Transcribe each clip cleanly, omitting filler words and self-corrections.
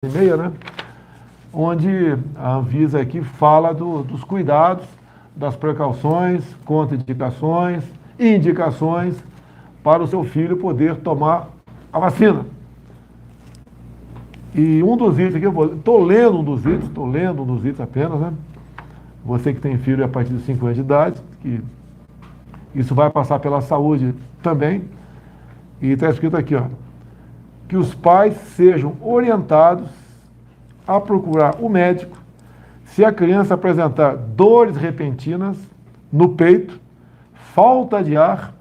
e meia, né? Onde a Anvisa aqui fala dos cuidados, das precauções, contraindicações e indicações para o seu filho poder tomar a vacina. E um dos itens aqui, eu estou lendo um dos itens apenas, né? Você que tem filho a partir de 5 anos de idade, que isso vai passar pela saúde também. E está escrito aqui, ó, que os pais sejam orientados a procurar o médico se a criança apresentar dores repentinas no peito, falta de ar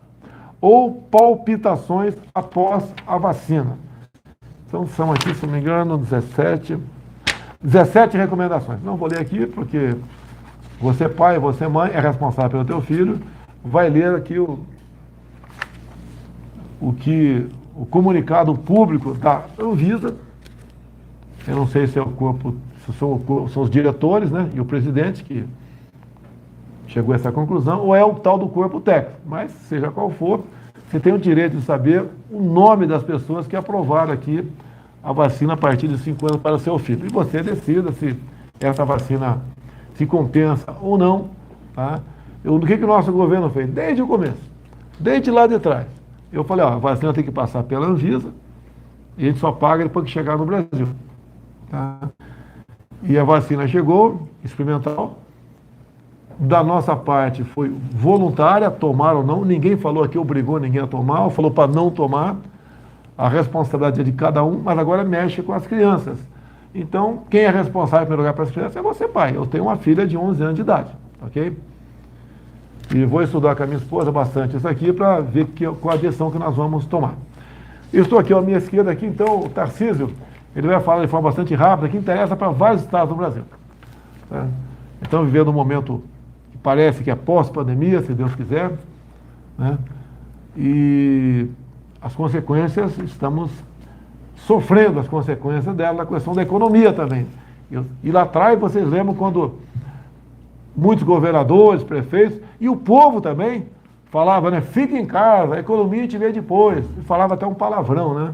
ou palpitações após a vacina. Então são aqui, se não me engano, 17 recomendações. Não vou ler aqui porque você pai, você mãe, é responsável pelo teu filho, vai ler aqui o comunicado público da Anvisa. Eu não sei se é o corpo, se são os diretores, né, e o presidente que chegou a essa conclusão, ou é o tal do corpo técnico. Mas, seja qual for, você tem o direito de saber o nome das pessoas que aprovaram aqui a vacina a partir de 5 anos para o seu filho. E você decida se essa vacina se compensa ou não. Tá? O que o nosso governo fez? Desde o começo, desde lá de trás. Eu falei, ó, a vacina tem que passar pela Anvisa e a gente só paga depois que chegar no Brasil. Tá? E a vacina chegou, experimental. Da nossa parte foi voluntária, tomar ou não. Ninguém falou aqui, obrigou ninguém a tomar, ou falou para não tomar. A responsabilidade é de cada um, mas agora mexe com as crianças. Então, quem é responsável em primeiro lugar para as crianças é você, pai. Eu tenho uma filha de 11 anos de idade, ok? E vou estudar com a minha esposa bastante isso aqui para ver qual a decisão que nós vamos tomar. Eu estou aqui à minha esquerda, aqui, então, o Tarcísio, ele vai falar de forma bastante rápida, que interessa para vários estados do Brasil. Tá? Então, vivendo um momento que parece que é pós-pandemia, se Deus quiser, né? E as consequências, estamos sofrendo as consequências dela na questão da economia também. E lá atrás, vocês lembram quando muitos governadores, prefeitos, e o povo também falava, né, fica em casa, a economia te vê depois. E falava até um palavrão, né?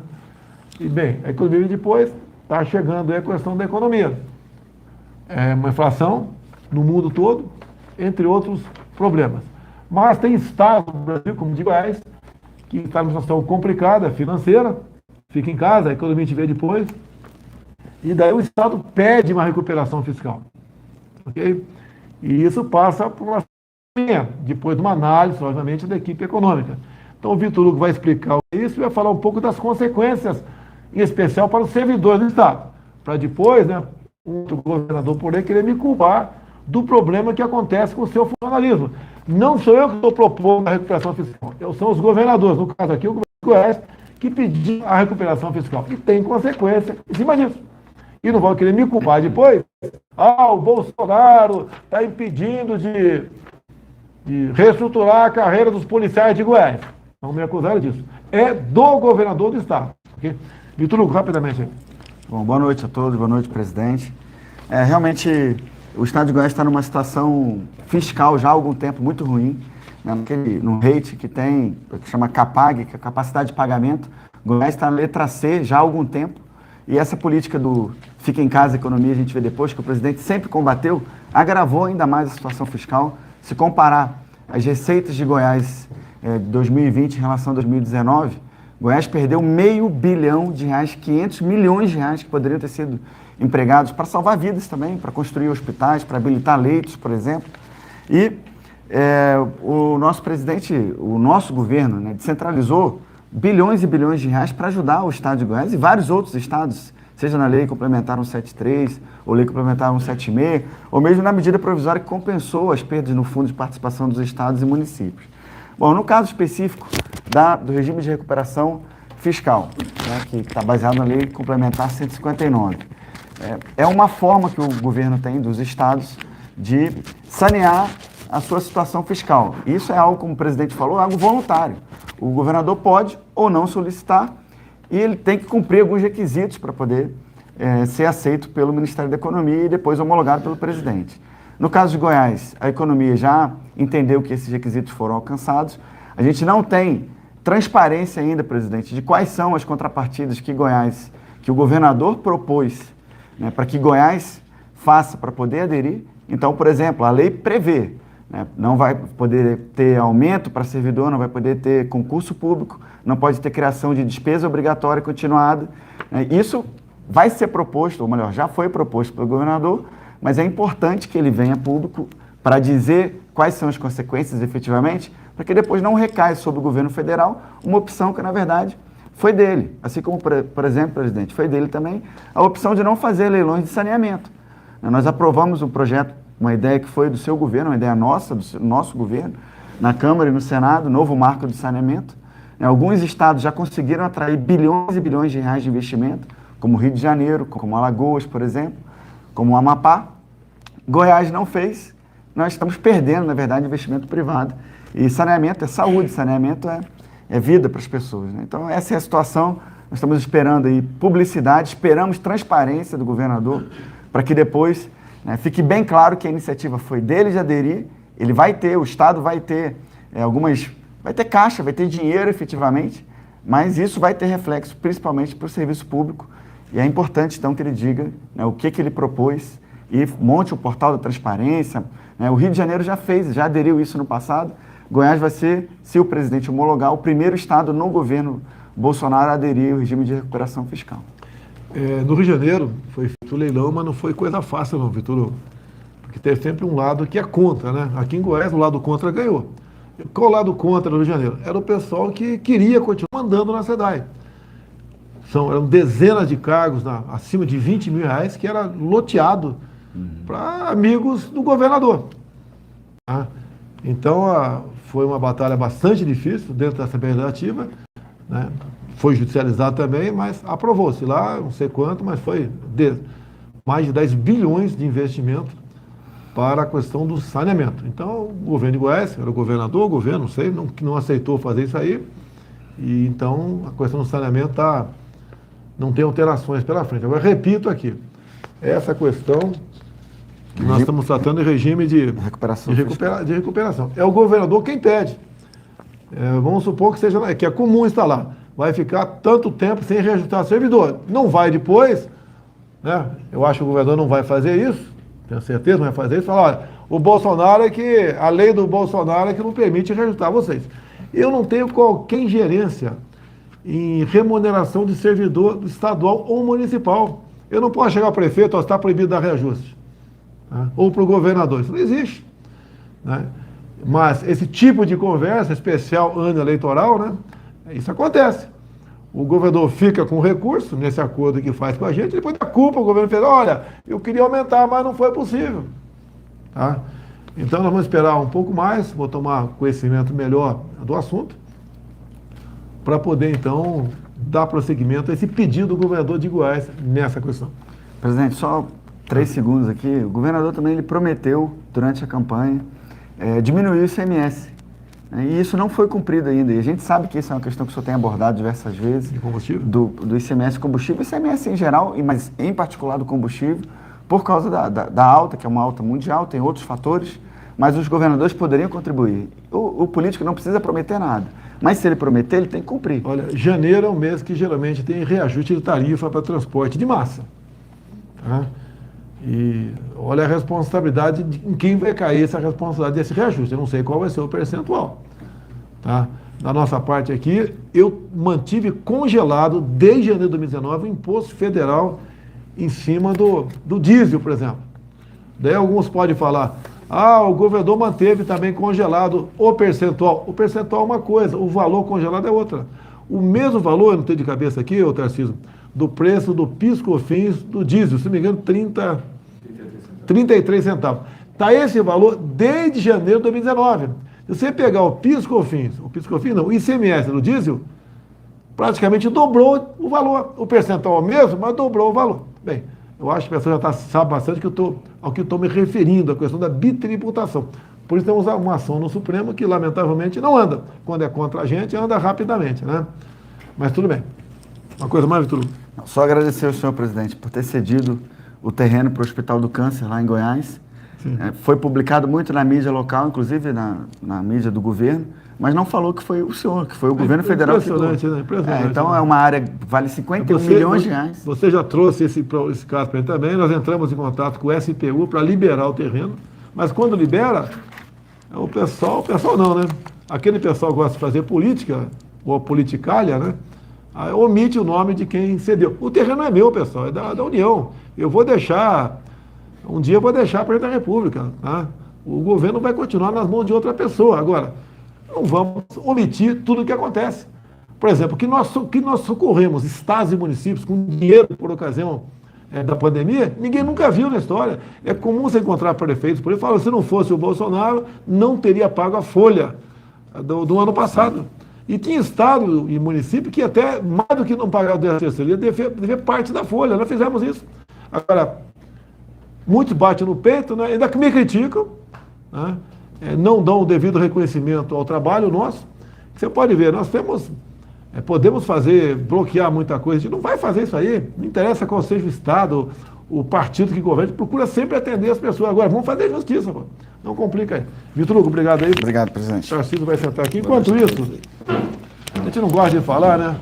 E bem, a economia depois está chegando aí a questão da economia. É uma inflação no mundo todo, entre outros problemas. Mas tem estados no Brasil, como de Goiás, que está numa situação complicada, financeira, fica em casa, a economia te vê depois, e daí o Estado pede uma recuperação fiscal. Ok? E isso passa por uma depois de uma análise, obviamente, da equipe econômica. Então o Vitor Hugo vai explicar isso e vai falar um pouco das consequências, em especial para os servidores do Estado, para depois, né, um outro governador por aí querer me culpar do problema que acontece com o seu funcionalismo. Não sou eu que estou propondo a recuperação fiscal, são os governadores, no caso aqui o governador do Goiás, que pediu a recuperação fiscal, e tem consequência em cima disso. E não vão querer me culpar depois. O Bolsonaro está impedindo de reestruturar a carreira dos policiais de Goiás. Não me acusaram disso. É do governador do estado. Okay? Vitor Hugo, rapidamente. Bom, boa noite a todos, boa noite, presidente. Realmente, o estado de Goiás está numa situação fiscal já há algum tempo muito ruim. Né? No rate que tem, que chama CAPAG, que é a capacidade de pagamento, Goiás está na letra C já há algum tempo. E essa política do fica em casa, economia, a gente vê depois, que o presidente sempre combateu, agravou ainda mais a situação fiscal. Se comparar as receitas de Goiás de 2020 em relação a 2019, Goiás perdeu R$500 bilhão, 500 milhões de reais que poderiam ter sido empregados para salvar vidas também, para construir hospitais, para habilitar leitos, por exemplo. E o nosso presidente, o nosso governo, né, descentralizou bilhões e bilhões de reais para ajudar o estado de Goiás e vários outros estados, seja na lei complementar 173, ou lei complementar 176, ou mesmo na medida provisória que compensou as perdas no fundo de participação dos estados e municípios. Bom, no caso específico do regime de recuperação fiscal, né, que está baseado na lei complementar 159, é uma forma que o governo tem dos estados de sanear a sua situação fiscal. Isso é algo, como o presidente falou, algo voluntário. O governador pode ou não solicitar e ele tem que cumprir alguns requisitos para poder ser aceito pelo Ministério da Economia e depois homologado pelo presidente. No caso de Goiás, a economia já entendeu que esses requisitos foram alcançados. A gente não tem transparência ainda, presidente, de quais são as contrapartidas que o governador propôs né, para que Goiás faça para poder aderir. Então, por exemplo, a lei prevê, né, não vai poder ter aumento para servidor, não vai poder ter concurso público, não pode ter criação de despesa obrigatória continuada. Né, isso vai ser proposto, ou melhor, já foi proposto pelo governador, mas é importante que ele venha a público para dizer quais são as consequências efetivamente, para que depois não recaia sobre o governo federal uma opção que, na verdade, foi dele. Assim como, por exemplo, presidente, foi dele também a opção de não fazer leilões de saneamento. Nós aprovamos um projeto, uma ideia que foi do seu governo, uma ideia nossa, do nosso governo, na Câmara e no Senado, novo marco de saneamento. Alguns estados já conseguiram atrair bilhões e bilhões de reais de investimento, como Rio de Janeiro, como Alagoas, por exemplo, como o Amapá. Goiás não fez. Nós estamos perdendo, na verdade, investimento privado. E saneamento é saúde, saneamento é vida para as pessoas. Né? Então, essa é a situação. Nós estamos esperando aí publicidade, esperamos transparência do governador, para que depois, né, fique bem claro que a iniciativa foi dele de aderir. Ele vai ter, o Estado vai ter vai ter caixa, vai ter dinheiro efetivamente, mas isso vai ter reflexo principalmente para o serviço público. E é importante, então, que ele diga, né, o que ele propôs e monte o portal da transparência. Né? O Rio de Janeiro já fez, já aderiu isso no passado. Goiás vai ser, se o presidente homologar, o primeiro estado no governo Bolsonaro a aderir ao regime de recuperação fiscal. No Rio de Janeiro foi feito o leilão, mas não foi coisa fácil não, Vitor. Porque teve sempre um lado que é contra, né? Aqui em Goiás o lado contra ganhou. Qual o lado contra no Rio de Janeiro? Era o pessoal que queria continuar mandando na SEDAI. Eram dezenas de cargos acima de 20 mil reais que era loteado para amigos do governador. Tá? Então, foi uma batalha bastante difícil dentro da Assembleia Legislativa, né? Foi judicializado também, mas aprovou-se lá, não sei quanto, mas foi mais de 10 bilhões de investimento para a questão do saneamento. Então, o governo de Goiás, era o governador, o governo, não sei, não aceitou fazer isso aí, e então a questão do saneamento não tem alterações pela frente. Agora, repito aqui, essa questão que nós estamos tratando de regime de recuperação. É o governador quem pede. Vamos supor que é comum estar lá. Vai ficar tanto tempo sem reajustar servidor. Não vai depois, né? Eu acho que o governador não vai fazer isso, tenho certeza, não vai fazer isso. Falar, olha, o Bolsonaro a lei do Bolsonaro é que não permite reajustar vocês. Eu não tenho qualquer ingerência em remuneração de servidor estadual ou municipal. Eu não posso chegar ao prefeito, está proibido dar reajuste. Tá? Ou para o governador. Isso não existe. Né? Mas esse tipo de conversa, especial ano eleitoral, né? Isso acontece. O governador fica com recurso nesse acordo que faz com a gente, depois dá culpa, o governo fez, olha, eu queria aumentar, mas não foi possível. Tá? Então nós vamos esperar um pouco mais, vou tomar conhecimento melhor do assunto, para poder então dar prosseguimento a esse pedido do governador de Goiás nessa questão. Presidente, só 3 segundos aqui. O governador também ele prometeu, durante a campanha, diminuir o ICMS. E isso não foi cumprido ainda. E a gente sabe que isso é uma questão que o senhor tem abordado diversas vezes. De combustível? Do ICMS combustível, ICMS em geral, mas em particular do combustível, por causa da alta, que é uma alta mundial, tem outros fatores, mas os governadores poderiam contribuir. O político não precisa prometer nada. Mas se ele prometer, ele tem que cumprir. Olha, janeiro é um mês que geralmente tem reajuste de tarifa para transporte de massa. Tá? E olha a responsabilidade em quem vai cair essa responsabilidade desse reajuste. Eu não sei qual vai ser o percentual. Tá? Da nossa parte aqui, eu mantive congelado desde janeiro de 2019 o imposto federal em cima do diesel, por exemplo. Daí alguns podem falar, o governador manteve também congelado o percentual. O percentual é uma coisa, o valor congelado é outra. O mesmo valor, eu não tenho de cabeça aqui, Tarcísio, do preço do PIS/COFINS do diesel, se não me engano, 33 centavos. Está esse valor desde janeiro de 2019. Se você pegar o PIS/COFINS não, o ICMS do diesel, praticamente dobrou o valor. O percentual é o mesmo, mas dobrou o valor. Bem, eu acho que a pessoa já sabe bastante ao que eu estou me referindo, a questão da bitributação. Por isso temos uma ação no Supremo que, lamentavelmente, não anda. Quando é contra a gente, anda rapidamente, né? Mas tudo bem. Uma coisa mais, Vitor Hugo? Só agradecer ao senhor, presidente, por ter cedido o terreno para o Hospital do Câncer, lá em Goiás. Foi publicado muito na mídia local, inclusive na mídia do governo, mas não falou que foi o senhor, que foi o governo federal que doou. Impressionante, né? Impressionante, Então né? é uma área que vale 51 milhões de reais. Você já trouxe esse caso para ele também. Nós entramos em contato com o SPU para liberar o terreno, mas quando libera, o pessoal não, né? Aquele pessoal que gosta de fazer política, ou politicalha, né? Aí omite o nome de quem cedeu. O terreno é meu, pessoal, é da União. Eu vou deixar, um dia eu vou deixar para a República, tá? O governo vai continuar nas mãos de outra pessoa. Agora, não vamos omitir tudo o que acontece. Por exemplo, que nós socorremos estados e municípios com dinheiro por ocasião da pandemia, ninguém nunca viu na história. É comum você encontrar prefeitos por aí falando, se não fosse o Bolsonaro, não teria pago a folha do ano passado. E tinha estado e município que até, mais do que não pagar o 13º, ia dever parte da folha. Nós fizemos isso. Agora, muitos batem no peito, né? Ainda que me criticam, né? Não dão o devido reconhecimento ao trabalho nosso. Você pode ver, nós temos, podemos bloquear muita coisa, a gente não vai fazer isso aí, não interessa qual seja o Estado, o partido que governa, procura sempre atender as pessoas. Agora, vamos fazer justiça, pô. Não complica aí. Vitor Hugo, obrigado aí. Obrigado, presidente. O Tarcísio vai sentar aqui. Enquanto isso, a gente não gosta de falar, né?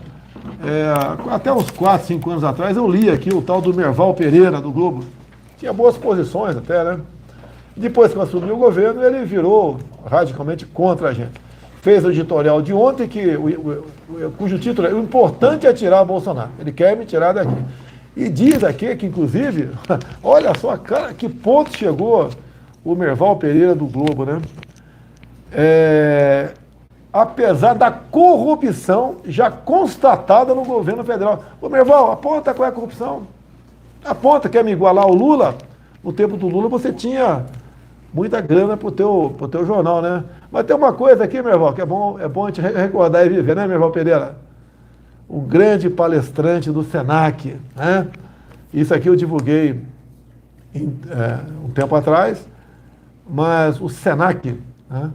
Até uns 4, 5 anos atrás, eu li aqui o tal do Merval Pereira, do Globo. Tinha boas posições até, né? Depois que assumiu o governo, ele virou radicalmente contra a gente. Fez o editorial de ontem, cujo título é: o importante é tirar o Bolsonaro. Ele quer me tirar daqui. E diz aqui que, inclusive, olha só, cara, que ponto chegou o Merval Pereira do Globo, né? Apesar da corrupção já constatada no governo federal. Ô, Merval, aponta qual é a corrupção. Aponta, quer me igualar ao Lula? No tempo do Lula você tinha muita grana pro teu jornal, né? Mas tem uma coisa aqui, Merval, que é bom a gente recordar e viver, né, Merval Pereira? Um grande palestrante do Senac, né? Isso aqui eu divulguei um tempo atrás, mas o Senac, né,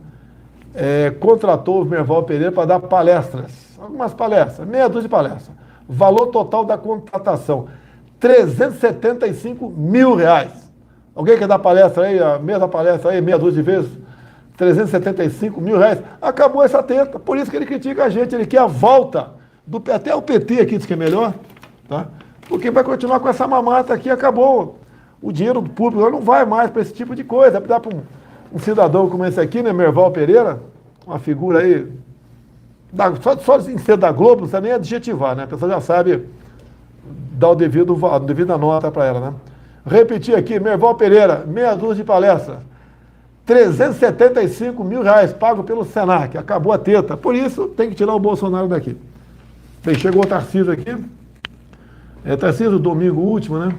contratou o Merval Pereira para dar palestras, algumas palestras, meia dúzia de palestras. Valor total da contratação, R$375 mil. Alguém quer dar palestra aí, a mesma palestra aí, meia dúzia de vezes? R$375 mil. Acabou essa treta, por isso que ele critica a gente, ele quer a volta, até o PT aqui diz que é melhor, tá? Porque vai continuar com essa mamata aqui, acabou. O dinheiro público não vai mais para esse tipo de coisa. Dá para um cidadão como esse aqui, né, Merval Pereira, uma figura aí, só em ser da Globo, não precisa nem adjetivar, né? A pessoa já sabe dar a devida nota para ela, né? Repetir aqui, Merval Pereira, meia dúzia de palestra, R$375 mil pago pelo Senac. Acabou a teta. Por isso, tem que tirar o Bolsonaro daqui. Bem, chegou o Tarcísio aqui. Tarcísio, domingo último, né?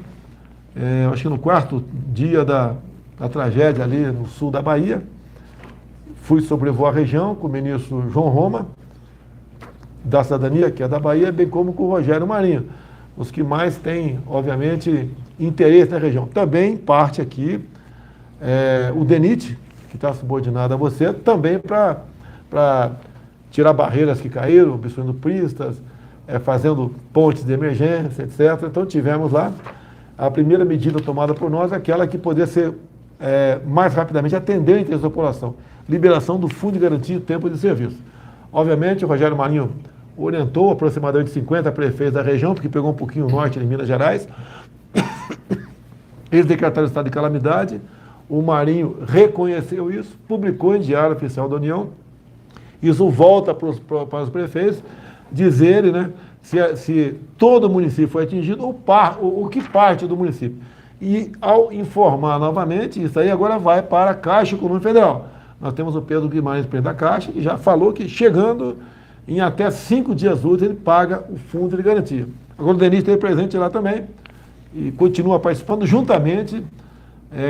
Acho que no 4º dia da tragédia ali no sul da Bahia. Fui sobrevoar a região com o ministro João Roma, da Cidadania, que é da Bahia, bem como com o Rogério Marinho. Os que mais têm, obviamente, interesse na região. Também parte aqui o DENIT, que está subordinado a você, também para tirar barreiras que caíram, obstruindo pistas, fazendo pontes de emergência, etc. Então tivemos lá a primeira medida tomada por nós, aquela que poderia ser mais rapidamente atender o interesse da população. Liberação do Fundo de Garantia de Tempo de Serviço. Obviamente, o Rogério Marinho orientou aproximadamente 50 prefeitos da região, porque pegou um pouquinho o norte de Minas Gerais. Eles decretaram o estado de calamidade. O Marinho reconheceu isso, publicou em Diário Oficial da União. Isso volta para os prefeitos dizerem, né, se todo o município foi atingido ou que parte do município. E ao informar novamente, isso aí agora vai para a Caixa Econômica Federal. Nós temos o Pedro Guimarães, presidente da Caixa, que já falou que chegando em até 5 dias úteis ele paga o fundo de garantia. Agora o Denis esteve presente lá também e continua participando juntamente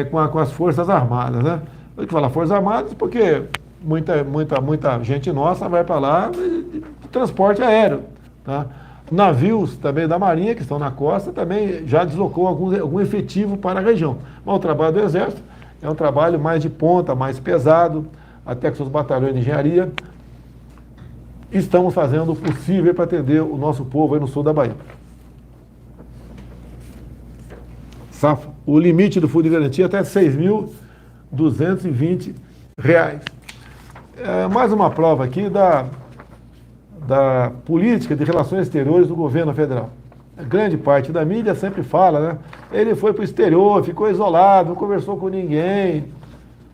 com as Forças Armadas, né? Eu que falar Forças Armadas porque muita gente nossa vai para lá de transporte aéreo, tá? Navios também da Marinha, que estão na costa, também já deslocou algum efetivo para a região. Mas o trabalho do Exército é um trabalho mais de ponta, mais pesado, até com seus batalhões de engenharia. Estamos fazendo o possível para atender o nosso povo aí no sul da Bahia. Safra. O limite do fundo de garantia é até 6 mil, 220 reais. Mais uma prova aqui da política de relações exteriores do governo federal. A grande parte da mídia sempre fala, né? Ele foi para o exterior, ficou isolado, não conversou com ninguém,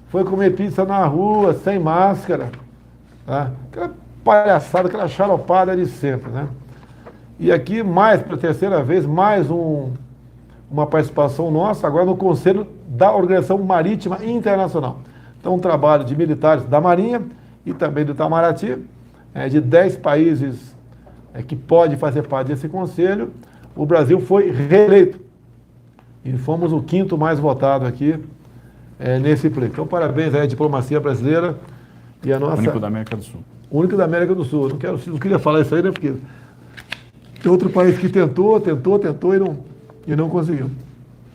foi comer pizza na rua, sem máscara. Tá? Aquela palhaçada, aquela xaropada de sempre, né? E aqui, mais pela terceira vez, mais uma participação nossa, agora no Conselho da Organização Marítima Internacional. Então, um trabalho de militares da Marinha e também do Itamaraty, de 10 países que podem fazer parte desse conselho. O Brasil foi reeleito e fomos o 5º mais votado aqui nesse pleito. Então, parabéns à diplomacia brasileira e a nossa... Único da América do Sul. Único da América do Sul. Não queria falar isso aí, né? Porque tem outro país que tentou e não conseguiu.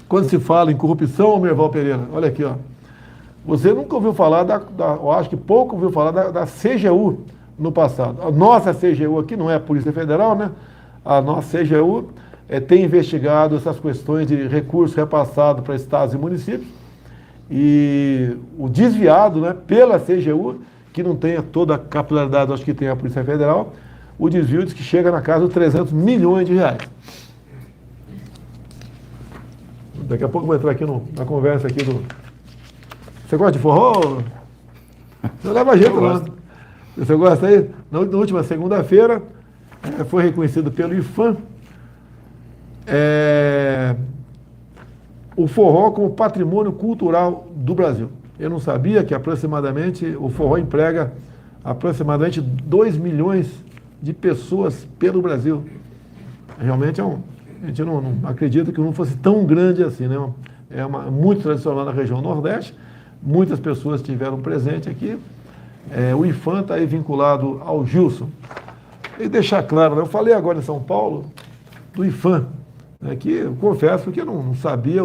Quando se fala em corrupção, Merval Pereira, olha aqui, ó. Você nunca ouviu falar eu acho que pouco ouviu falar da CGU no passado. A nossa CGU aqui não é a Polícia Federal, né? A nossa CGU tem investigado essas questões de recursos repassados para estados e municípios e o desviado, né, pela CGU, que não tem toda a capilaridade, acho que tem a Polícia Federal, o desvio diz que chega na casa de 300 milhões de reais. Daqui a pouco eu vou entrar aqui na conversa aqui do... Você gosta de forró? Você leva jeito lá. Você gosta aí? Na última segunda-feira, foi reconhecido pelo IFAM o forró como patrimônio cultural do Brasil. Eu não sabia que o forró emprega aproximadamente 2 milhões de pessoas pelo Brasil. Realmente a gente não acredita que não fosse tão grande assim, né? Muito tradicional na região Nordeste, muitas pessoas tiveram presente aqui. O IFAM está aí vinculado ao Gilson. E deixar claro, né? Eu falei agora em São Paulo do IFAM, né, que eu confesso que eu não sabia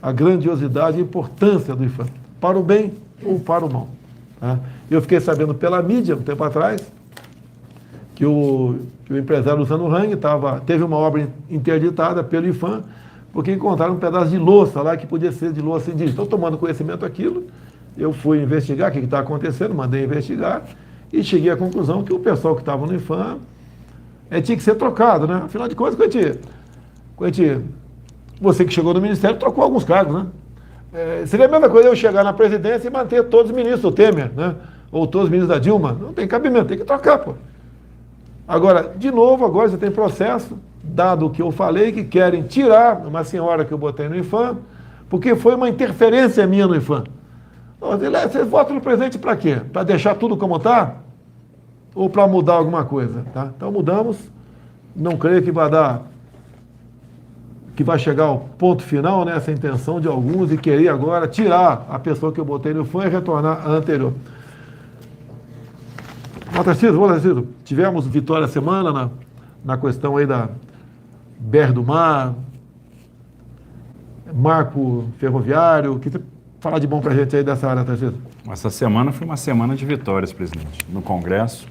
a grandiosidade e a importância do IFAM, para o bem ou para o mal. Tá? Eu fiquei sabendo pela mídia, um tempo atrás, que o empresário Luciano Hang teve uma obra interditada pelo IFAM, porque encontraram um pedaço de louça lá que podia ser de louça indígena. Então, tomando conhecimento daquilo, eu fui investigar o que está acontecendo, mandei investigar e cheguei à conclusão que o pessoal que estava no IFAM tinha que ser trocado, né? Afinal de contas, você que chegou no Ministério trocou alguns cargos, né? Seria a mesma coisa eu chegar na presidência e manter todos os ministros do Temer, né? Ou todos os ministros da Dilma. Não tem cabimento, tem que trocar, pô. Agora, de novo, agora você tem processo, dado o que eu falei, que querem tirar uma senhora que eu botei no IFAM, porque foi uma interferência minha no IFAM. Você vota no presidente para quê? Para deixar tudo como está? Ou para mudar alguma coisa? Tá? Então mudamos, não creio que vai chegar ao ponto final, né, essa intenção de alguns e querer agora tirar a pessoa que eu botei no IFAM e retornar à anterior. Tarcísio, tivemos vitória essa semana na questão aí da BR do Mar, marco ferroviário. O que você fala de bom para a gente aí dessa área, Tarcísio? Essa semana foi uma semana de vitórias, presidente. No Congresso,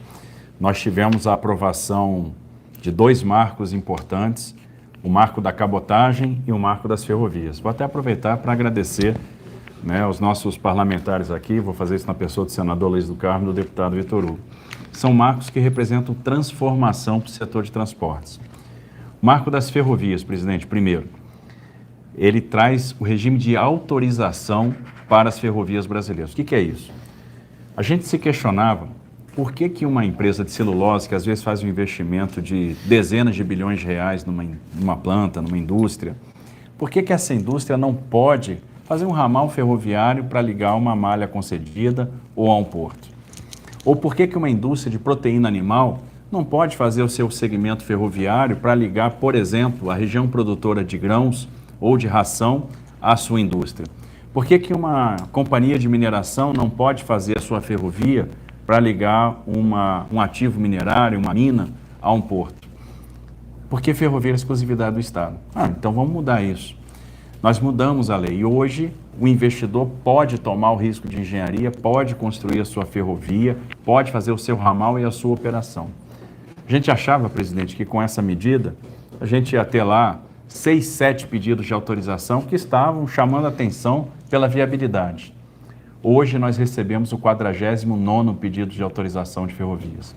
nós tivemos a aprovação de 2 marcos importantes, o marco da cabotagem e o marco das ferrovias. Vou até aproveitar para agradecer, né, aos nossos parlamentares aqui, vou fazer isso na pessoa do senador Luiz do Carmo e do deputado Vitor Hugo. São marcos que representam transformação para o setor de transportes. O marco das ferrovias, presidente, primeiro, ele traz o regime de autorização para as ferrovias brasileiras. O que é isso? A gente se questionava por que uma empresa de celulose, que às vezes faz um investimento de dezenas de bilhões de reais numa planta, numa indústria, por que essa indústria não pode fazer um ramal ferroviário para ligar uma malha concedida ou a um porto? Ou por que uma indústria de proteína animal não pode fazer o seu segmento ferroviário para ligar, por exemplo, a região produtora de grãos ou de ração à sua indústria? Por que uma companhia de mineração não pode fazer a sua ferrovia para ligar um ativo minerário, uma mina, a um porto? Porque ferrovia é exclusividade do Estado. Então vamos mudar isso. Nós mudamos a lei e hoje o investidor pode tomar o risco de engenharia, pode construir a sua ferrovia, pode fazer o seu ramal e a sua operação. A gente achava, presidente, que com essa medida a gente ia ter lá 6, 7 pedidos de autorização que estavam chamando a atenção pela viabilidade. Hoje nós recebemos o 49º pedido de autorização de ferrovias.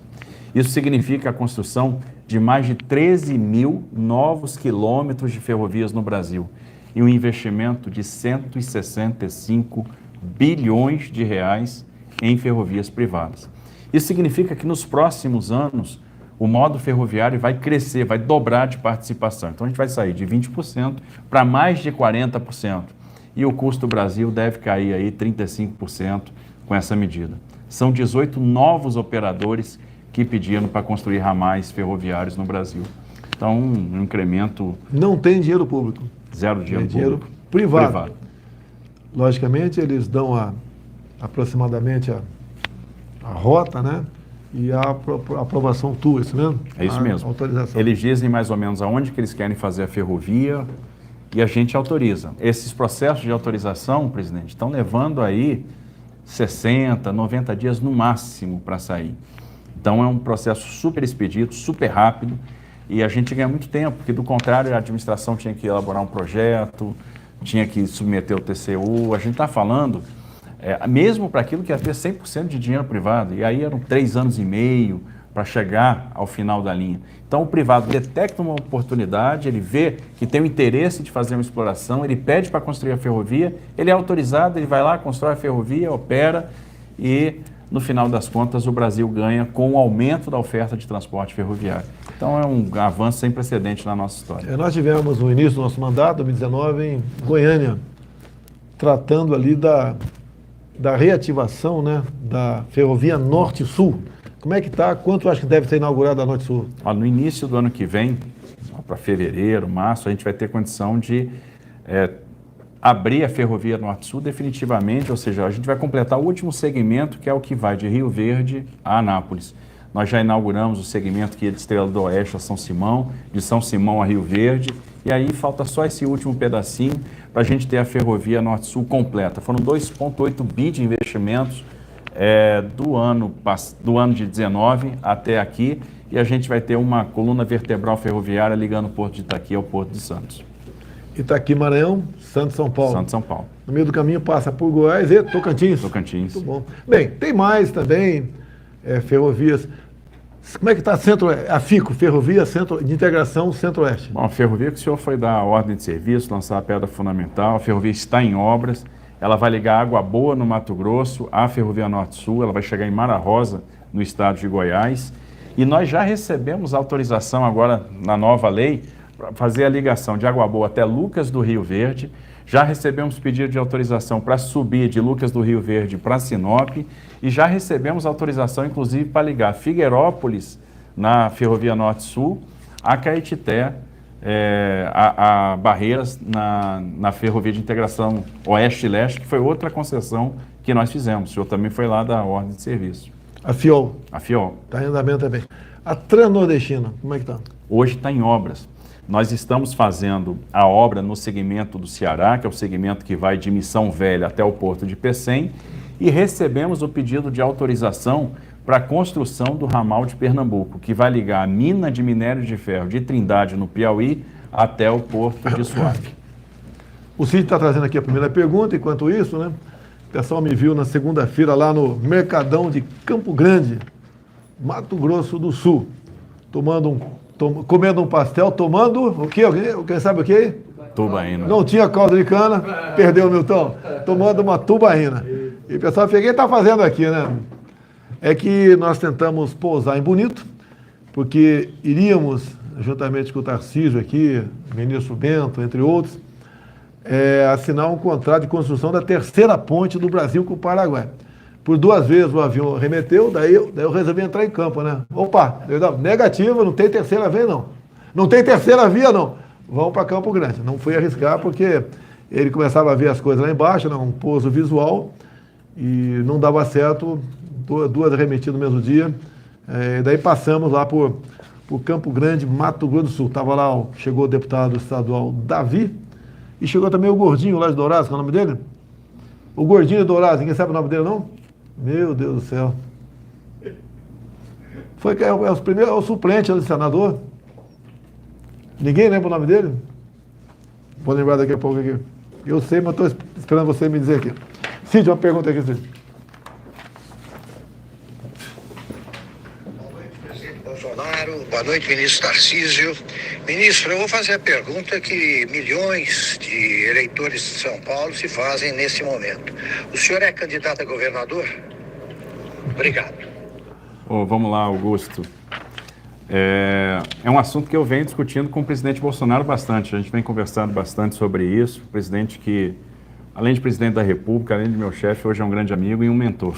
Isso significa a construção de mais de 13 mil novos quilômetros de ferrovias no Brasil e um investimento de 165 bilhões de reais em ferrovias privadas. Isso significa que nos próximos anos o modo ferroviário vai crescer, vai dobrar de participação. Então a gente vai sair de 20% para mais de 40%. E o custo do Brasil deve cair aí 35% com essa medida. São 18 novos operadores que pediram para construir ramais ferroviários no Brasil. Então, um incremento... Não tem dinheiro público. Zero dinheiro público. Dinheiro privado. Logicamente, eles dão aproximadamente a rota, né? E a aprovação tua, isso mesmo? É isso mesmo. Autorização. Eles dizem mais ou menos aonde que eles querem fazer a ferrovia e a gente autoriza. Esses processos de autorização, presidente, estão levando aí 60, 90 dias no máximo para sair. Então é um processo super expedito, super rápido e a gente ganha muito tempo, porque do contrário a administração tinha que elaborar um projeto, tinha que submeter o TCU. A gente está falando, mesmo para aquilo que ia ter 100% de dinheiro privado, e aí eram 3 anos e meio para chegar ao final da linha. Então o privado detecta uma oportunidade, ele vê que tem o interesse de fazer uma exploração, ele pede para construir a ferrovia, ele é autorizado, ele vai lá, constrói a ferrovia, opera e no final das contas o Brasil ganha com o aumento da oferta de transporte ferroviário. Então é um avanço sem precedente na nossa história. Nós tivemos no início do nosso mandato, 2019, em Goiânia, tratando ali da reativação, né, da ferrovia Norte-Sul. Como é que está? Quanto acho que deve ser inaugurada a Norte-Sul? No início do ano que vem, para fevereiro, março, a gente vai ter condição de abrir a ferrovia Norte-Sul definitivamente, ou seja, a gente vai completar o último segmento, que é o que vai de Rio Verde a Anápolis. Nós já inauguramos o segmento que é de Estrela do Oeste a São Simão, de São Simão a Rio Verde, e aí falta só esse último pedacinho para a gente ter a ferrovia Norte-Sul completa. Foram 2,8 bi de investimentos do ano de 19 até aqui, e a gente vai ter uma coluna vertebral ferroviária ligando o Porto de Itaqui ao Porto de Santos. Itaqui, Maranhão, Santos, São Paulo. Santos, São Paulo. No meio do caminho passa por Goiás e Tocantins. Tocantins. Muito bom. Bem, tem mais também ferrovias. Como é que está a FICO, Ferrovia de Integração Centro-Oeste? Bom, a ferrovia que o senhor foi dar a ordem de serviço, lançar a pedra fundamental, a ferrovia está em obras, ela vai ligar Água Boa, no Mato Grosso, à Ferrovia Norte-Sul, ela vai chegar em Mara Rosa, no estado de Goiás, e nós já recebemos autorização agora na nova lei para fazer a ligação de Água Boa até Lucas do Rio Verde. Já recebemos pedido de autorização para subir de Lucas do Rio Verde para Sinop e já recebemos autorização, inclusive, para ligar Figueirópolis, na Ferrovia Norte-Sul, a Caetité, a Barreiras, na Ferrovia de Integração Oeste-Leste, que foi outra concessão que nós fizemos. O senhor também foi lá da ordem de serviço. A FIOL. A FIOL. Está em andamento também. A Transnordestina, como é que está? Hoje está em obras. Nós estamos fazendo a obra no segmento do Ceará, que é o segmento que vai de Missão Velha até o Porto de Pecém, e recebemos o pedido de autorização para a construção do ramal de Pernambuco, que vai ligar a mina de minério de ferro de Trindade, no Piauí, até o Porto de Suape. O Cid está trazendo aqui a primeira pergunta, enquanto isso, né? O pessoal me viu na segunda-feira lá no Mercadão de Campo Grande, Mato Grosso do Sul, comendo um pastel, tomando o quê? Quem sabe o quê? Tubaína. Não tinha caldo de cana, perdeu, Milton. Tomando uma tubaína. E o pessoal, o que está fazendo aqui, né? É que nós tentamos pousar em Bonito, porque iríamos, juntamente com o Tarcísio aqui, o ministro Bento, entre outros, assinar um contrato de construção da terceira ponte do Brasil com o Paraguai. Por 2 vezes o avião remeteu, daí eu resolvi entrar em campo, né? Opa, negativa, não tem terceira vez, não. Não tem terceira via, não. Vamos para Campo Grande. Não fui arriscar porque ele começava a ver as coisas lá embaixo, né? Um pouso visual, e não dava certo, 2 remetidas no mesmo dia. Daí passamos lá por Campo Grande, Mato Grosso do Sul. Estava lá, chegou o deputado estadual Davi, e chegou também o Gordinho lá de Dourados, qual é o nome dele? O Gordinho de Dourados, ninguém sabe o nome dele, não? Meu Deus do céu. É o suplente do senador. Ninguém lembra o nome dele? Vou lembrar daqui a pouco aqui. Eu sei, mas estou esperando você me dizer aqui. Cid, uma pergunta aqui, Cid. Boa noite, presidente Bolsonaro. Boa noite, ministro Tarcísio. Ministro, eu vou fazer a pergunta que milhões de eleitores de São Paulo se fazem nesse momento. O senhor é candidato a governador? Obrigado. Vamos lá, Augusto. É um assunto que eu venho discutindo com o presidente Bolsonaro bastante. A gente vem conversando bastante sobre isso. O presidente que, além de presidente da República, além de meu chefe, hoje é um grande amigo e um mentor.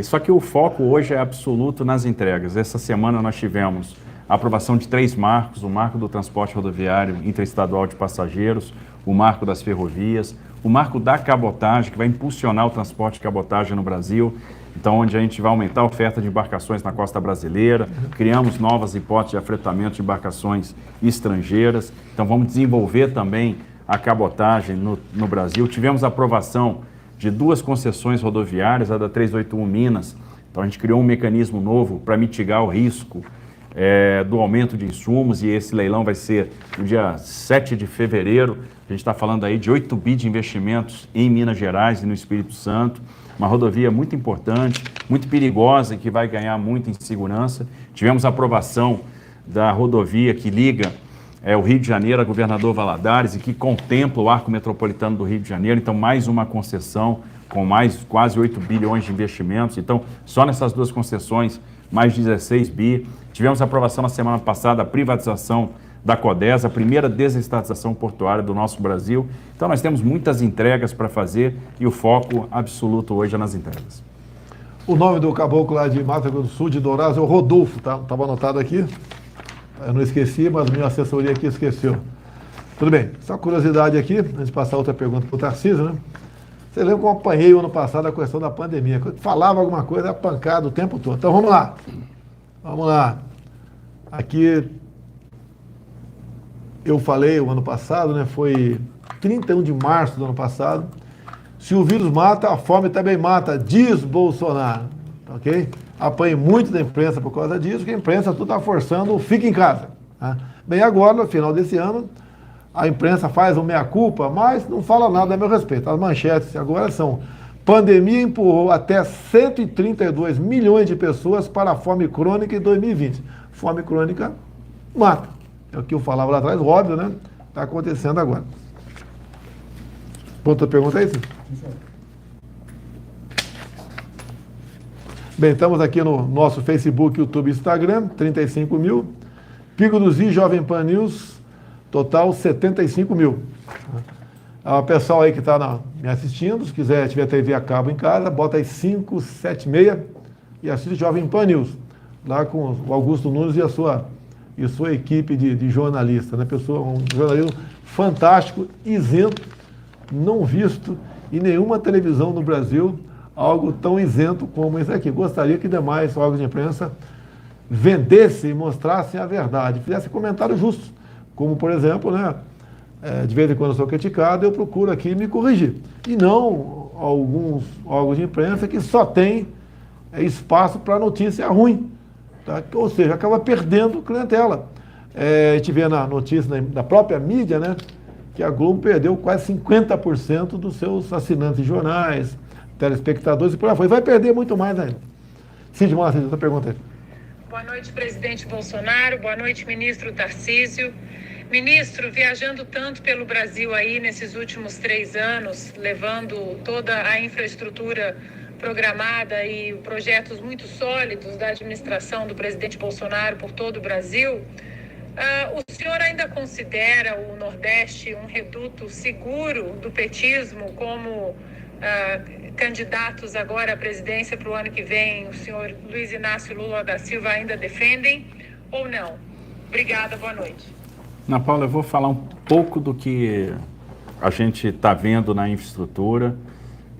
Só que o foco hoje é absoluto nas entregas. Essa semana nós tivemos a aprovação de 3 marcos: o marco do transporte rodoviário interestadual de passageiros, o marco das ferrovias, o marco da cabotagem, que vai impulsionar o transporte de cabotagem no Brasil. Então, onde a gente vai aumentar a oferta de embarcações na costa brasileira, criamos novas hipóteses de afretamento de embarcações estrangeiras. Então, vamos desenvolver também a cabotagem no Brasil. Tivemos a aprovação de 2 concessões rodoviárias, a da 381 Minas. Então, a gente criou um mecanismo novo para mitigar o risco do aumento de insumos, e esse leilão vai ser no dia 7 de fevereiro. A gente está falando aí de 8 bi de investimentos em Minas Gerais e no Espírito Santo. Uma rodovia muito importante, muito perigosa e que vai ganhar muito em segurança. Tivemos a aprovação da rodovia que liga o Rio de Janeiro a Governador Valadares e que contempla o arco metropolitano do Rio de Janeiro. Então, mais uma concessão com mais quase 8 bilhões de investimentos. Então, só nessas 2 concessões, mais 16 bi. Tivemos a aprovação na semana passada da privatização da Codesa, a primeira desestatização portuária do nosso Brasil. Então, nós temos muitas entregas para fazer e o foco absoluto hoje é nas entregas. O nome do caboclo lá de Mato Grosso do Sul, de Dourados, é o Rodolfo, tá? Estava anotado aqui. Eu não esqueci, mas a minha assessoria aqui esqueceu. Tudo bem. Só curiosidade aqui, antes de passar outra pergunta para o Tarcísio, né? Você lembra que eu apanhei o ano passado a questão da pandemia? Quando falava alguma coisa, era pancada o tempo todo. Então, vamos lá. Vamos lá. Aqui, eu falei o ano passado, né? Foi 31 de março do ano passado. Se o vírus mata, a fome também mata, diz Bolsonaro. Ok? Apanhei muito da imprensa por causa disso, que a imprensa tudo está forçando o fica em casa. Tá? Bem, agora, no final desse ano, a imprensa faz uma meia-culpa, mas não fala nada a meu respeito. As manchetes agora são: pandemia empurrou até 132 milhões de pessoas para a fome crônica em 2020. Fome crônica mata. É o que eu falava lá atrás, óbvio, né? Está acontecendo agora. Outra pergunta aí, sim? Bem, estamos aqui no nosso Facebook, YouTube e Instagram, 35 mil. Pico do Z, Jovem Pan News, total 75 mil. O pessoal aí que está me assistindo, se quiser, tiver TV a cabo em casa, bota aí 576 e assiste Jovem Pan News, lá com o Augusto Nunes e sua equipe de jornalistas, né? Um jornalismo fantástico, isento, não visto em nenhuma televisão no Brasil, algo tão isento como esse aqui. Gostaria que demais órgãos de imprensa vendessem e mostrassem a verdade, fizessem comentários justos, como, por exemplo, né, de vez em quando eu sou criticado, eu procuro aqui me corrigir. E não alguns órgãos de imprensa que só têm espaço para notícia ruim. Tá? Ou seja, acaba perdendo clientela. A gente vê na notícia da própria mídia, né, que a Globo perdeu quase 50% dos seus assinantes de jornais, telespectadores e por aí foi. Vai perder muito mais ainda. Cid Moacir, outra pergunta aí. Boa noite, presidente Bolsonaro. Boa noite, ministro Tarcísio. Ministro, viajando tanto pelo Brasil aí nesses últimos 3 anos, levando toda a infraestrutura programada e projetos muito sólidos da administração do presidente Bolsonaro por todo o Brasil, o senhor ainda considera o Nordeste um reduto seguro do petismo, como candidatos agora à presidência para o ano que vem, o senhor Luiz Inácio Lula da Silva, ainda defendem ou não? Obrigada, boa noite. Ana Paula, eu vou falar um pouco do que a gente está vendo na infraestrutura,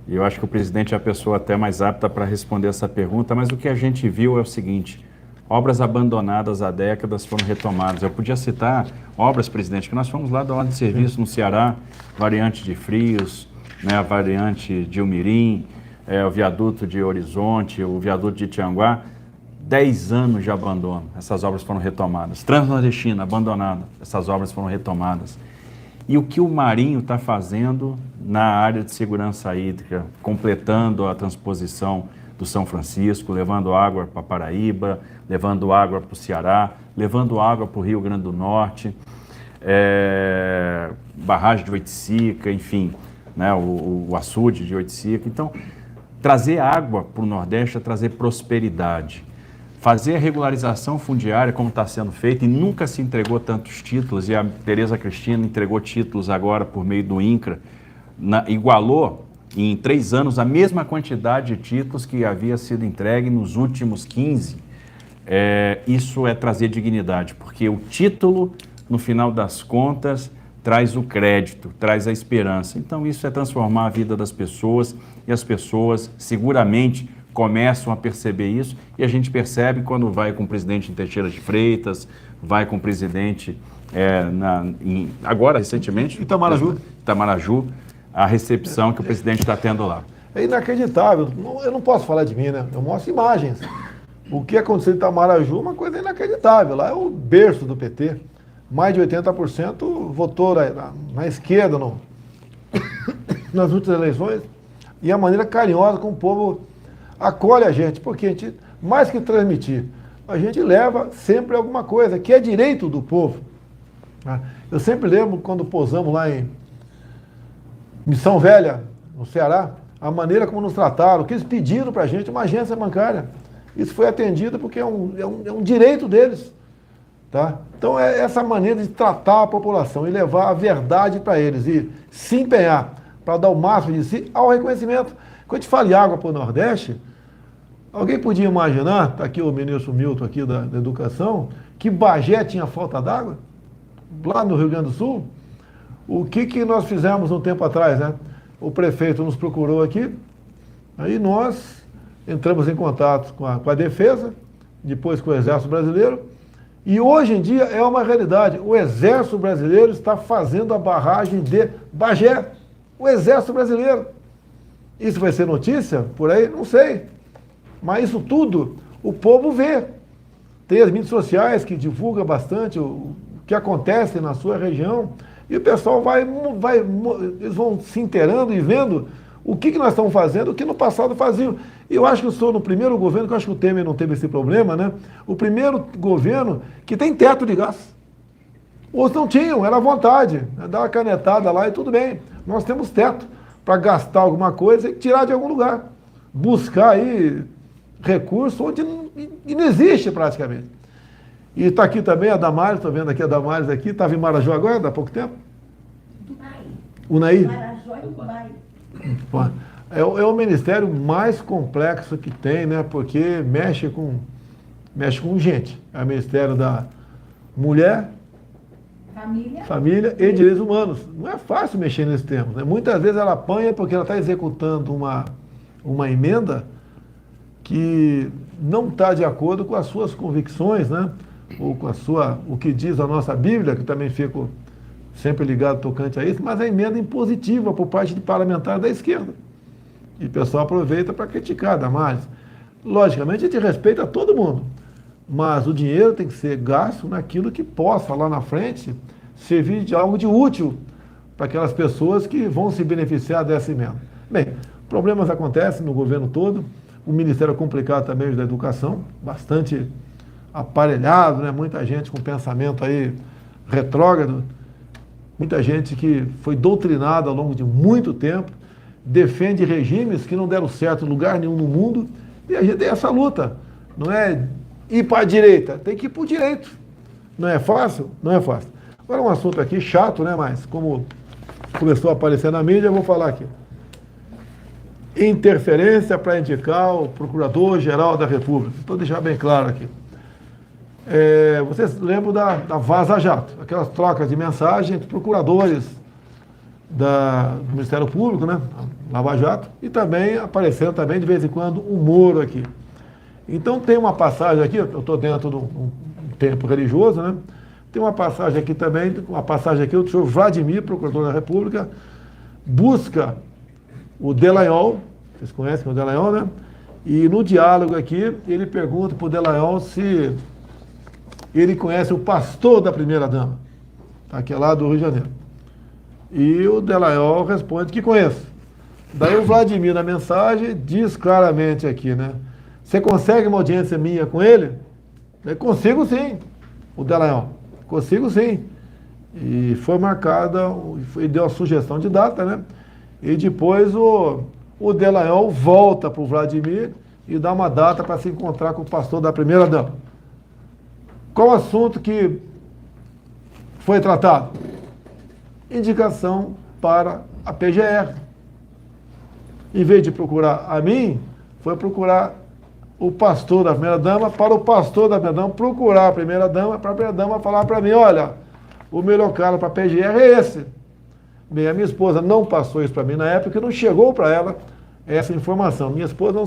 e eu acho que o presidente é a pessoa até mais apta para responder essa pergunta, mas o que a gente viu é o seguinte: obras abandonadas há décadas foram retomadas. Eu podia citar obras, presidente, que nós fomos lá da ordem de serviço no Ceará, variante de Frios, né, a variante de Umirim, o viaduto de Horizonte, o viaduto de Tianguá. 10 anos de abandono, essas obras foram retomadas. Transnordestina, abandonada, essas obras foram retomadas. E o que o Marinho está fazendo na área de segurança hídrica, completando a transposição do São Francisco, levando água para Paraíba, levando água para o Ceará, levando água para o Rio Grande do Norte, barragem de Oiticica, enfim, né, o açude de Oiticica. Então, trazer água para o Nordeste é trazer prosperidade. Fazer a regularização fundiária, como está sendo feito, e nunca se entregou tantos títulos, e a Tereza Cristina entregou títulos agora por meio do INCRA, igualou em 3 anos a mesma quantidade de títulos que havia sido entregue nos últimos 15. Isso é trazer dignidade, porque o título, no final das contas, traz o crédito, traz a esperança. Então, isso é transformar a vida das pessoas, e as pessoas seguramente começam a perceber isso, e a gente percebe quando vai com o presidente em Teixeira de Freitas, vai com o presidente agora, recentemente, Itamaraju, a recepção que o presidente está tendo lá. É inacreditável. Eu não posso falar de mim, né? Eu mostro imagens. O que aconteceu em Itamaraju é uma coisa inacreditável. Lá é o berço do PT. Mais de 80% votou na esquerda nas últimas eleições. E a maneira carinhosa como o povo acolhe a gente. Porque a gente, mais que transmitir, a gente leva sempre alguma coisa, que é direito do povo. Eu sempre lembro quando pousamos lá em Missão Velha, no Ceará, a maneira como nos trataram, que eles pediram para a gente uma agência bancária. Isso foi atendido porque é um direito deles. Tá? Então é essa maneira de tratar a população e levar a verdade para eles e se empenhar para dar o máximo de si ao reconhecimento. Quando a gente fala em água para o Nordeste, alguém podia imaginar, está aqui o ministro Milton aqui da Educação, que Bagé tinha falta d'água? Lá no Rio Grande do Sul? O que nós fizemos um tempo atrás, né? O prefeito nos procurou aqui, aí nós entramos em contato com a Defesa, depois com o Exército Brasileiro, e hoje em dia é uma realidade. O Exército Brasileiro está fazendo a barragem de Bagé. O Exército Brasileiro. Isso vai ser notícia por aí? Não sei. Mas isso tudo o povo vê. Tem as mídias sociais que divulgam bastante o que acontece na sua região. E o pessoal eles vão se inteirando e vendo o que nós estamos fazendo, o que no passado faziam. E eu acho que eu sou no primeiro governo, que eu acho que o Temer não teve esse problema, né? O primeiro governo que tem teto de gás. Outros não tinham, era à vontade. Dar uma canetada lá e tudo bem. Nós temos teto para gastar alguma coisa e tirar de algum lugar. Buscar aí recurso onde não existe praticamente. E está aqui também a Damares, estou vendo aqui a Damares aqui, estava em Marajó agora, há pouco tempo? Unaí. Marajó e Dubai. É o ministério mais complexo que tem, né? Porque mexe com gente. É o Ministério da Mulher, Família e Direitos Humanos. Não é fácil mexer nesse termo, né? Muitas vezes ela apanha porque ela está executando uma emenda que não está de acordo com as suas convicções, né? Ou com o que diz a nossa Bíblia, que também fico sempre ligado tocante a isso, mas é emenda impositiva por parte de parlamentares da esquerda. E o pessoal aproveita para criticar a Damares. Logicamente, a gente respeita todo mundo, mas o dinheiro tem que ser gasto naquilo que possa, lá na frente, servir de algo de útil para aquelas pessoas que vão se beneficiar dessa emenda. Bem, problemas acontecem no governo todo, o Ministério é complicado também da Educação, bastante aparelhado, né? Muita gente com pensamento aí retrógrado, muita gente que foi doutrinada ao longo de muito tempo, defende regimes que não deram certo em lugar nenhum no mundo, e a gente tem essa luta. Não é ir para a direita, tem que ir para o direito. Não é fácil? Não é fácil. Agora um assunto aqui chato, né? Mas como começou a aparecer na mídia, eu vou falar aqui. Interferência para indicar o Procurador-Geral da República. Estou deixando bem claro aqui. Vocês lembram da Vaza Jato, aquelas trocas de mensagem entre procuradores do Ministério Público, né? Lava Jato, e também aparecendo também de vez em quando o Moro aqui. Então tem uma passagem aqui, eu estou dentro de um tempo religioso, né? Tem uma passagem aqui também, o senhor Vladimir, procurador da República, busca o Delanhol, vocês conhecem o Delanhol, né? E no diálogo aqui, ele pergunta para o Delanhol se ele conhece o pastor da primeira-dama, tá? Que é lá do Rio de Janeiro. E o Delanhol responde que conheço. Daí o Vladimir, na mensagem, diz claramente aqui, né? Você consegue uma audiência minha com ele? Eu consigo sim, o Delanhol. Consigo sim. E foi marcada, e deu a sugestão de data, né? E depois o Delanhol volta para o Vladimir e dá uma data para se encontrar com o pastor da primeira-dama. Qual o assunto que foi tratado? Indicação para a PGR. Em vez de procurar a mim, foi procurar o pastor da primeira-dama, para o pastor da primeira-dama procurar a primeira-dama, para a primeira-dama falar para mim, olha, o melhor cara para a PGR é esse. Bem, a minha esposa não passou isso para mim na época, não chegou para ela essa informação. Minha esposa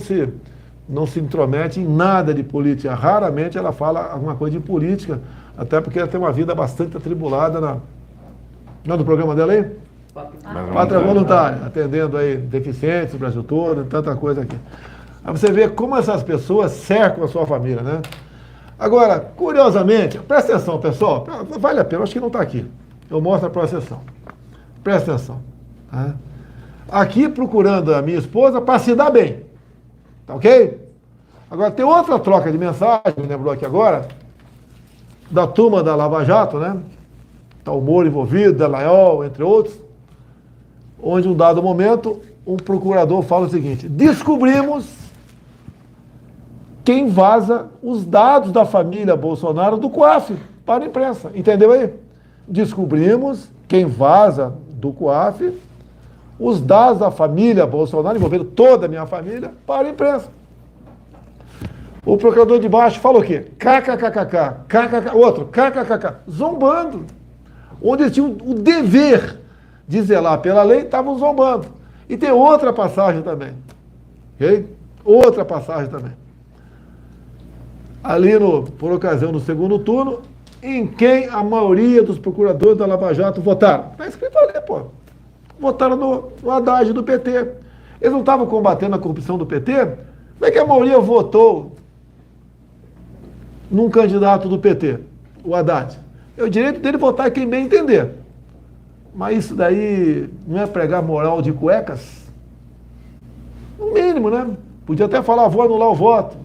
não se intromete em nada de política, raramente ela fala alguma coisa de política, até porque ela tem uma vida bastante atribulada não é do programa dela aí? Pátria Voluntária, atendendo aí deficientes, o Brasil todo, tanta coisa aqui. Aí você vê como essas pessoas cercam a sua família, né? Agora, curiosamente, presta atenção, pessoal, vale a pena, acho que não está aqui. Eu mostro a próxima sessão. Presta atenção. Tá? Aqui procurando a minha esposa para se dar bem. Tá ok? Agora, tem outra troca de mensagem, me lembrou aqui agora, da turma da Lava Jato, né? Tá o Moro envolvido, Delanhol, entre outros, onde, em um dado momento, um procurador fala o seguinte: descobrimos quem vaza os dados da família Bolsonaro do COAF para a imprensa. Entendeu aí? Descobrimos quem vaza do COAF os dados da família Bolsonaro, envolvendo toda a minha família, para a imprensa. O procurador de baixo fala o quê? KKKKK, KKK, outro, KKKK, zombando. Onde eles tinham o dever de zelar pela lei, estavam zombando. E tem outra passagem também. Ok? Outra passagem também. Ali, por ocasião do segundo turno, em quem a maioria dos procuradores da Lava Jato votaram. Está escrito ali, pô. Votaram no Haddad do PT. Eles não estavam combatendo a corrupção do PT? Como é que a maioria votou num candidato do PT, o Haddad? É o direito dele votar quem bem entender. Mas isso daí não é pregar moral de cuecas? No mínimo, né? Podia até falar, vou anular o voto.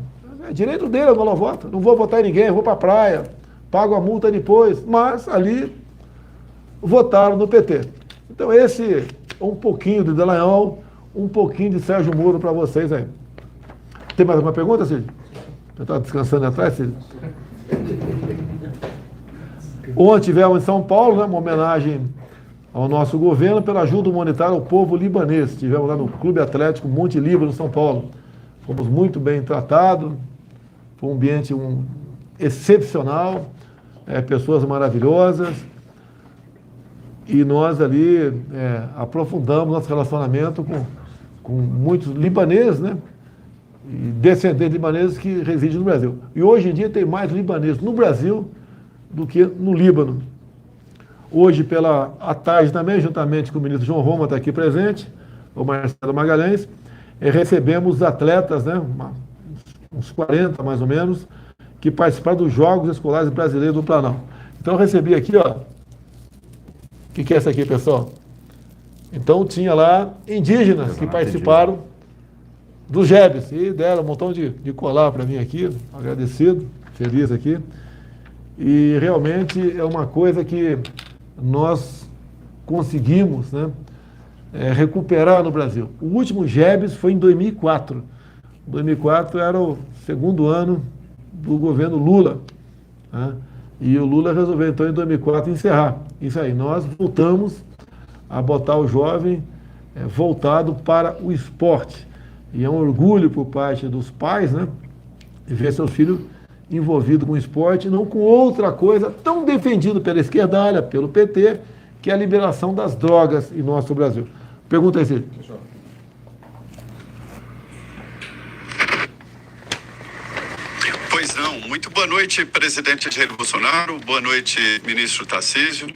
É direito dele anular o voto. Não vou votar em ninguém, vou para a praia, pago a multa depois. Mas ali votaram no PT. Então esse é um pouquinho de Delanhol, um pouquinho de Sérgio Moro para vocês aí. Tem mais alguma pergunta, Cid? Você está descansando atrás, Cid? Ontem tivemos em São Paulo, né, uma homenagem ao nosso governo pela ajuda humanitária ao povo libanês. Estivemos lá no Clube Atlético Monte Líbano, São Paulo. Fomos muito bem tratados, foi um ambiente excepcional, pessoas maravilhosas, e nós ali aprofundamos nosso relacionamento com muitos libaneses, né? E descendentes libaneses que residem no Brasil. E hoje em dia tem mais libaneses no Brasil do que no Líbano. Hoje, à tarde também, juntamente com o ministro João Roma, está aqui presente, o Marcelo Magalhães, recebemos atletas, né, uns 40 mais ou menos, que participaram dos Jogos Escolares Brasileiros do Planalto. Então eu recebi aqui, ó, o que é isso aqui, pessoal? Então tinha lá indígenas que participaram dos JEBs e deram um montão de colar para mim aqui, agradecido, feliz aqui. E realmente é uma coisa que nós conseguimos, né, recuperar no Brasil. O último JEBs foi em 2004. 2004 era o segundo ano do governo Lula, né? E o Lula resolveu, então, em 2004, encerrar isso aí. Nós voltamos a botar o jovem voltado para o esporte. E é um orgulho por parte dos pais, né, de ver seus filhos envolvidos com o esporte, não com outra coisa tão defendido pela esquerdalha, pelo PT, que é a liberação das drogas em nosso Brasil. Pergunta aí, Cid. Pois não. Muito boa noite, presidente Jair Bolsonaro. Boa noite, ministro Tarcísio.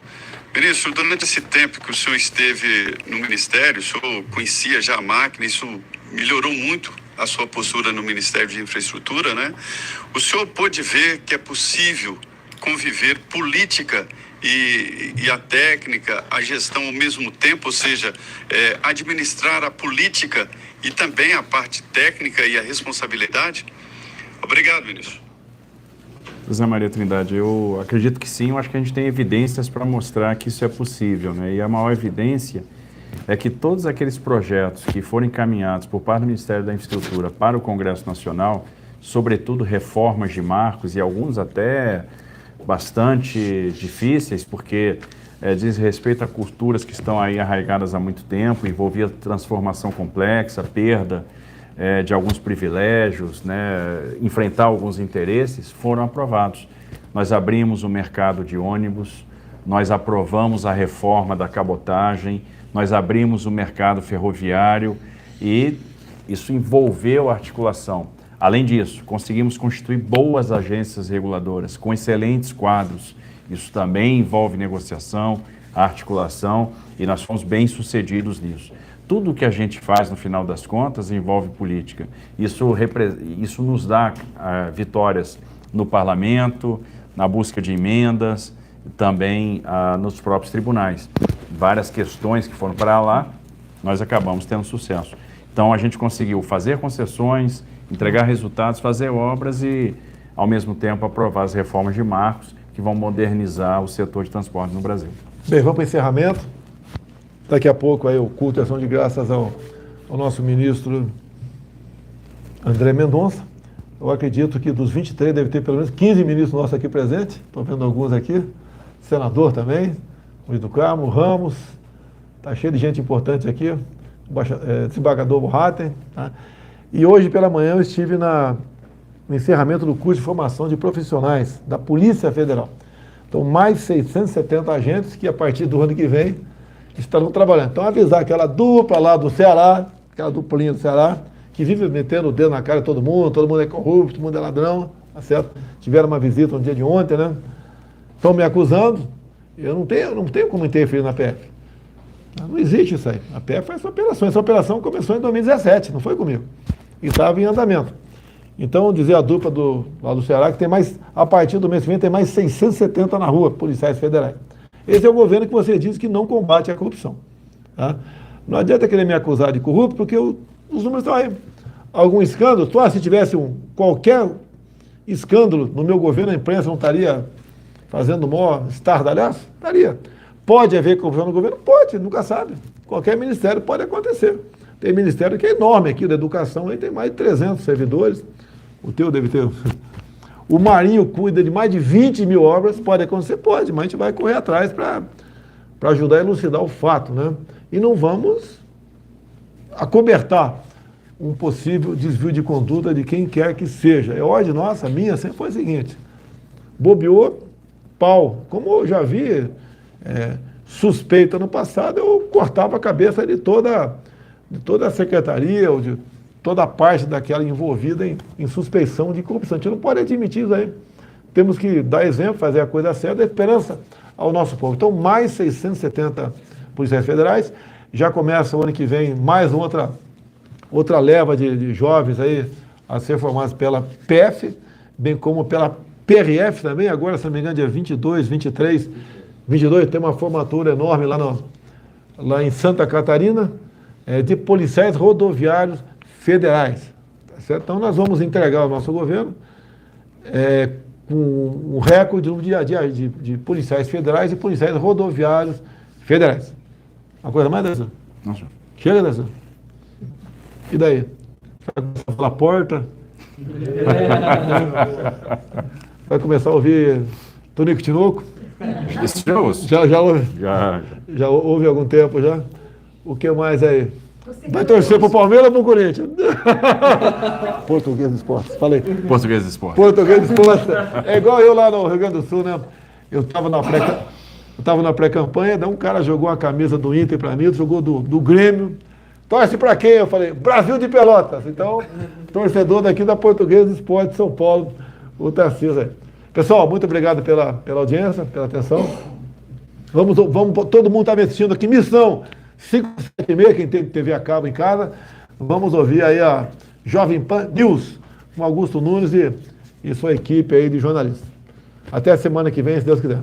Ministro, durante esse tempo que o senhor esteve no Ministério, o senhor conhecia já a máquina, isso melhorou muito a sua postura no Ministério de Infraestrutura, né? O senhor pôde ver que é possível conviver política e a técnica, a gestão ao mesmo tempo, ou seja, administrar a política e também a parte técnica e a responsabilidade? Obrigado, ministro. José Maria Trindade, eu acredito que sim, eu acho que a gente tem evidências para mostrar que isso é possível, né? E a maior evidência é que todos aqueles projetos que foram encaminhados por parte do Ministério da Infraestrutura para o Congresso Nacional, sobretudo reformas de marcos e alguns até bastante difíceis, porque diz respeito a culturas que estão aí arraigadas há muito tempo, envolvia transformação complexa, perda de alguns privilégios, né, enfrentar alguns interesses, foram aprovados. Nós abrimos o mercado de ônibus, nós aprovamos a reforma da cabotagem, nós abrimos o mercado ferroviário e isso envolveu a articulação. Além disso, conseguimos constituir boas agências reguladoras, com excelentes quadros. Isso também envolve negociação, articulação, e nós fomos bem-sucedidos nisso. Tudo o que a gente faz, no final das contas, envolve política. Isso nos dá vitórias no parlamento, na busca de emendas, também nos próprios tribunais. Várias questões que foram para lá, nós acabamos tendo sucesso. Então, a gente conseguiu fazer concessões, entregar resultados, fazer obras e, ao mesmo tempo, aprovar as reformas de marcos que vão modernizar o setor de transporte no Brasil. Bem, vamos para o encerramento. Daqui a pouco aí o culto e ação de graças ao nosso ministro André Mendonça. Eu acredito que dos 23 deve ter pelo menos 15 ministros nossos aqui presentes. Estou vendo alguns aqui. Senador também, Luiz do Carmo, Ramos. Está cheio de gente importante aqui. Desembargador Borraten. Tá? E hoje pela manhã eu estive no encerramento do curso de formação de profissionais da Polícia Federal. Então, mais 670 agentes que a partir do ano que vem estarão trabalhando. Então, avisar aquela dupla lá do Ceará, aquela duplinha do Ceará, que vive metendo o dedo na cara de todo mundo é corrupto, todo mundo é ladrão, tá certo? Tiveram uma visita no dia de ontem, né? Estão me acusando, eu não tenho como interferir na PF. Não existe isso aí. A PF faz essa operação. Essa operação começou em 2017, não foi comigo. E estava em andamento. Então, dizer a dupla lá do Ceará que tem mais, a partir do mês que vem, tem mais 670 na rua, policiais federais. Esse é o governo que você diz que não combate a corrupção. Tá? Não adianta querer me acusar de corrupto, porque os números estão aí. Algum escândalo? Se tivesse qualquer escândalo no meu governo, a imprensa não estaria fazendo o maior estardalhaço? Estaria. Pode haver corrupção no governo? Pode, nunca sabe. Qualquer ministério pode acontecer. Tem ministério que é enorme aqui, da educação, aí tem mais de 300 servidores. O teu deve ter... O Marinho cuida de mais de 20 mil obras, pode acontecer? Pode, mas a gente vai correr atrás para ajudar a elucidar o fato, né? E não vamos acobertar um possível desvio de conduta de quem quer que seja. É ordem nossa, minha, sempre foi o seguinte: bobeou, pau. Como eu já vi suspeita no passado, eu cortava a cabeça de toda a secretaria ou de toda a parte daquela envolvida em suspeição de corrupção. A gente não pode admitir isso aí. Temos que dar exemplo, fazer a coisa certa, dar esperança ao nosso povo. Então, mais 670 policiais federais. Já começa o ano que vem mais outra leva de jovens aí a ser formados pela PF, bem como pela PRF também. Agora, se não me engano, dia 22, 23, 22, tem uma formatura enorme lá em Santa Catarina, de policiais rodoviários federais. Tá certo? Então, nós vamos entregar ao nosso governo com um recorde no dia a dia de policiais federais e policiais rodoviários federais. Uma coisa mais dessa? Não, senhor. Chega dessa? E daí? Vai falar porta? Vai começar a ouvir Tonico Tinoco? Esse já ouço. Já ouve? Já ouve há algum tempo já? O que mais aí? Vai torcer pro Palmeiras ou pro Corinthians? Português Esportes, falei. Português Esportes. Português Esportes. É igual eu lá no Rio Grande do Sul, né? Eu estava na pré-campanha, daí um cara jogou a camisa do Inter para mim, jogou do Grêmio. Torce para quem? Eu falei, Brasil de Pelotas. Então, torcedor daqui da Português Esportes São Paulo, o Tarcísio aí. Pessoal, muito obrigado pela audiência, pela atenção. Vamos, todo mundo está me assistindo aqui, missão 576, quem tem TV a cabo em casa. Vamos ouvir aí a Jovem Pan News, com Augusto Nunes e sua equipe aí de jornalistas. Até a semana que vem, se Deus quiser.